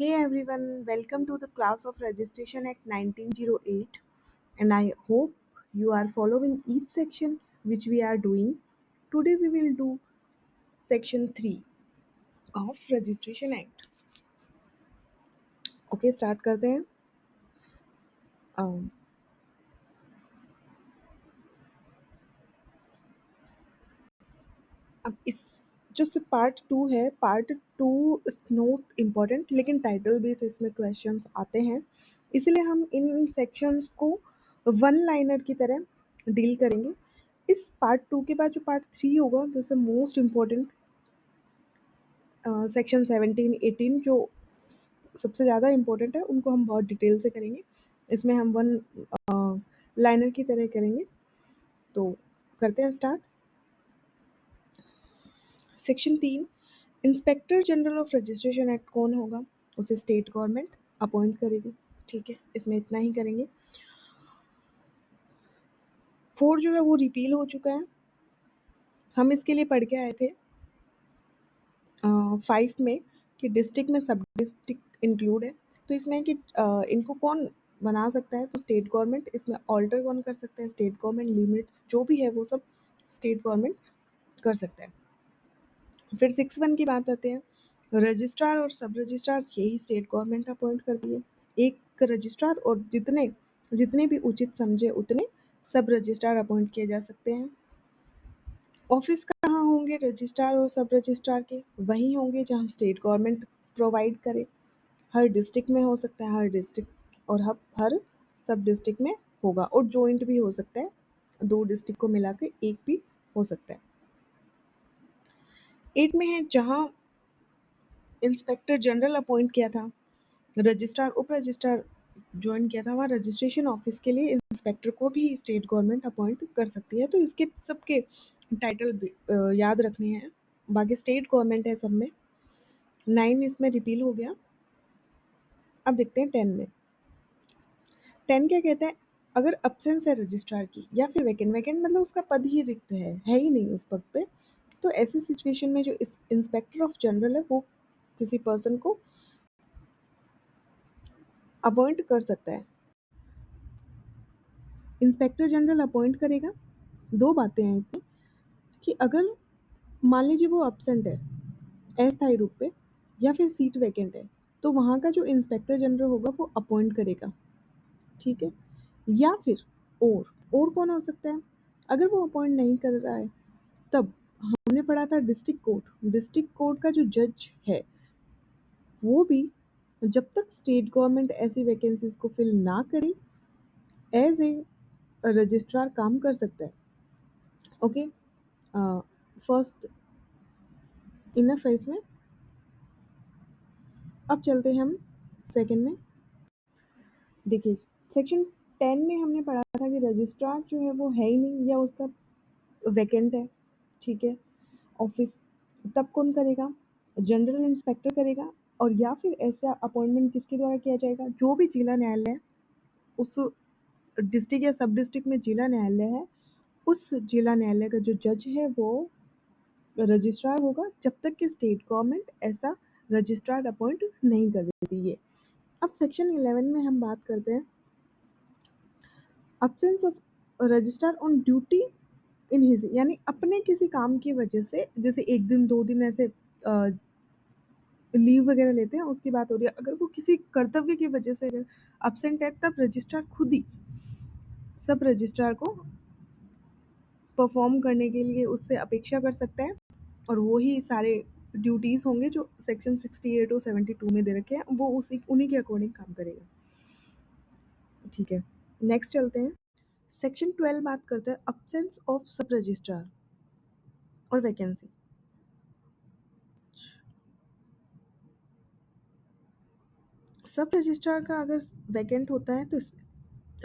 Hey everyone, welcome to the class of Registration Act 1908, and I hope you are following each section which we are doing. Today we will do section 3 of Registration Act. Okay, start करते हैं. Um, अब इस जो part 2 है, part 2 is not important, लेकिन title base इसमें questions आते हैं, इसलिए हम इन सेक्शंस को वन लाइनर की तरह डील करेंगे. इस पार्ट 2 के बाद जो पार्ट 3 होगा, this is most important. Section 17-18 जो सबसे ज़्यादा इम्पोर्टेंट है, उनको हम बहुत डिटेल से करेंगे. इसमें हम वन लाइनर की तरह करेंगे. तो करते हैं start. Section 3, inspector general of registration act कौन होगा? उसे स्टेट गवर्नमेंट अपॉइंट करेगी. ठीक है, इसमें इतना ही करेंगे. 4 जो है वो रिपील हो चुका है. हम इसके लिए पढ़ के आए थे 5 में कि डिस्ट्रिक्ट में सब डिस्ट्रिक्ट इंक्लूड है. तो इसमें कि इनको कौन बना सकता है? तो स्टेट गवर्नमेंट. इसमें ऑल्टर कौन कर सकता है? State government. लिमिट्स जो भी है वो सब स्टेट गवर्नमेंट कर सकता है. फिर 6(1) की बात आते हैं. रजिस्ट्रार और सब रजिस्ट्रार यही स्टेट गवर्नमेंट अपॉइंट करती है. एक रजिस्ट्रार और जितने भी उचित समझे उतने सब रजिस्ट्रार अपॉइंट किए जा सकते हैं. ऑफिस कहाँ होंगे रजिस्ट्रार और सब रजिस्ट्रार के? वहीं होंगे जहाँ स्टेट गवर्नमेंट प्रोवाइड करे. हर डिस्ट्रिक्ट में हो सकता है, हर डिस्ट्रिक्ट और हर सब डिस्ट्रिक्ट में होगा, और जॉइंट भी हो सकता है. 2 डिस्ट्रिक्ट को मिला के एक भी हो सकता है. 8 में है जहाँ इंस्पेक्टर जनरल अपॉइंट किया था, रजिस्ट्रार उप रजिस्ट्रार ज्वाइन किया था, वहाँ रजिस्ट्रेशन ऑफिस के लिए इंस्पेक्टर को भी स्टेट गवर्नमेंट अपॉइंट कर सकती है. तो इसके सबके टाइटल याद रखने हैं. बाकी स्टेट गवर्नमेंट है सब में. 9 इसमें रिपील हो गया. अब देखते हैं 10 में. 10 क्या कहता है? अगर अब्सेंस है रजिस्ट्रार की या फिर वैकेंट मतलब उसका पद ही रिक्त है ही नहीं उस पद पे, तो ऐसी सिचुएशन में जो इंस्पेक्टर ऑफ जनरल है वो किसी पर्सन को अपॉइंट कर सकता है. इंस्पेक्टर जनरल अपॉइंट करेगा. 2 बातें हैं इसमें कि अगर मान लीजिए वो अब्सेंट है अस्थायी रूप पे या फिर सीट वैकेंट है, तो वहाँ का जो इंस्पेक्टर जनरल होगा वो अपॉइंट करेगा. ठीक है. या फिर और कौन हो सकता है? अगर वो अपॉइंट नहीं कर रहा है, तब हमने पढ़ा था डिस्ट्रिक्ट कोर्ट का जो जज है वो भी जब तक स्टेट गवर्नमेंट ऐसी वैकेंसीज को फिल ना करे एज ए रजिस्ट्रार काम कर सकता है. ओके, फर्स्ट इनफ है इसमें. अब चलते हैं हम सेकंड में. देखिए, सेक्शन 10 में हमने पढ़ा था कि रजिस्ट्रार जो है वो है ही नहीं या उसका वैकेंट है. ठीक है. ऑफिस तब कौन करेगा? जनरल इंस्पेक्टर करेगा. और या फिर ऐसा अपॉइंटमेंट किसके द्वारा किया जाएगा? जो भी जिला न्यायालय है, उस डिस्ट्रिक्ट या सब डिस्ट्रिक्ट में जिला न्यायालय है, उस जिला न्यायालय का जो जज है वो रजिस्ट्रार होगा, जब तक कि स्टेट गवर्नमेंट ऐसा रजिस्ट्रार अपॉइंट नहीं कर देती है. अब सेक्शन 11 में हम बात करते हैं absence of registrar on duty in his, यानी अपने किसी काम की वजह से, जैसे 1 दिन 2 दिन ऐसे लीव वगैरह लेते हैं, उसकी बात हो रही है. अगर वो किसी कर्तव्य की वजह से अगर अब्सेंट है, तब रजिस्ट्रार खुद ही सब रजिस्ट्रार को परफॉर्म करने के लिए उससे अपेक्षा कर सकता है, और वो ही सारे ड्यूटीज़ होंगे जो सेक्शन 68 और 72 में दे रखे हैं, वो उन्हीं के अकॉर्डिंग काम करेगा. ठीक है, नेक्स्ट चलते हैं. सेक्शन 12 बात करते हैं अब्सेंस ऑफ सब रजिस्ट्रार और वैकेंसी. सब रजिस्ट्रार का अगर वैकेंट होता है तो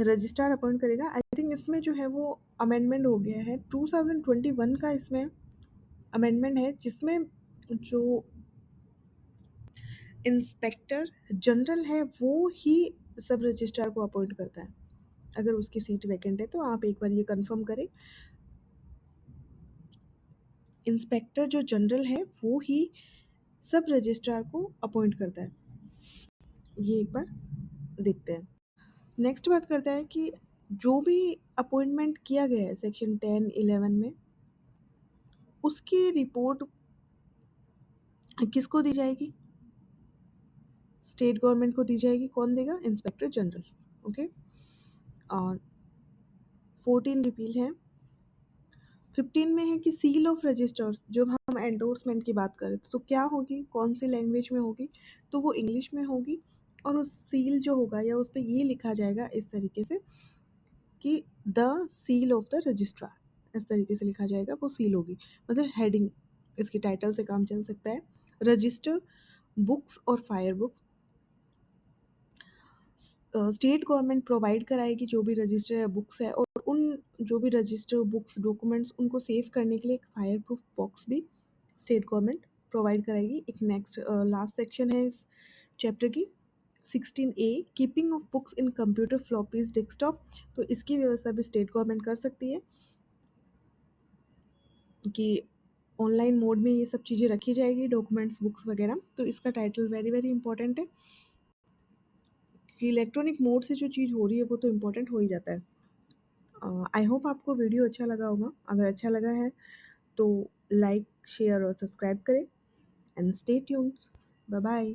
रजिस्ट्रार अपॉइंट करेगा. आई थिंक इसमें जो है वो अमेंडमेंट हो गया है 2021 का. इसमें अमेंडमेंट है जिसमें जो इंस्पेक्टर जनरल है वो ही सब रजिस्ट्रार को अपॉइंट करता है. अगर उसकी सीट वैकेंट है तो आप एक बार ये कंफर्म करें. इंस्पेक्टर जो जनरल है वो ही सब रजिस्ट्रार को अपॉइंट करता है. ये एक बार देखते हैं। नेक्स्ट बात करते हैं कि जो भी अपॉइंटमेंट किया गया है सेक्शन 10-11 में, उसकी रिपोर्ट किसको दी जाएगी? स्टेट गवर्नमेंट को दी जाएगी। कौन देगा? Inspector general. ओके। और 14 रिपील है। 15 में है कि सील ऑफ रजिस्टर्स, जब हम एंडोर्समेंट की बात करें तो क्या होगी, कौन सी लैंग्वेज में होगी? तो वो इंग्लिश में होगी। और उस सील जो होगा या उस पर ये लिखा जाएगा इस तरीके से कि the seal of the registrar, इस तरीके से लिखा जाएगा, वो सील होगी। मतलब हेडिंग, इसकी टाइटल से काम चल सकता है। रजिस्टर बुक्स और fire books state government provide कराएगी जो भी रजिस्टर बुक्स है, और उन जो भी रजिस्टर बुक्स डॉक्यूमेंट्स उनको सेव करने के लिए एक फायर प्रूफ बॉक्स भी स्टेट गवर्नमेंट प्रोवाइड कराएगी। एक नेक्स्ट लास्ट सेक्शन है इस चैप्टर की 16A, keeping of books in computer floppies desktop. तो इसकी व्यवस्था भी स्टेट गवर्नमेंट कर सकती है कि ऑनलाइन मोड में ये सब चीज़ें रखी जाएगी, डॉक्यूमेंट्स बुक्स वगैरह। तो इसका टाइटल वेरी वेरी इंपॉर्टेंट है कि इलेक्ट्रॉनिक मोड से जो चीज़ हो रही है वो तो इम्पोर्टेंट हो ही जाता है। आई होप आपको वीडियो अच्छा लगा होगा। अगर अच्छा लगा है तो लाइक शेयर और सब्सक्राइब करें and stay tuned. Bye bye.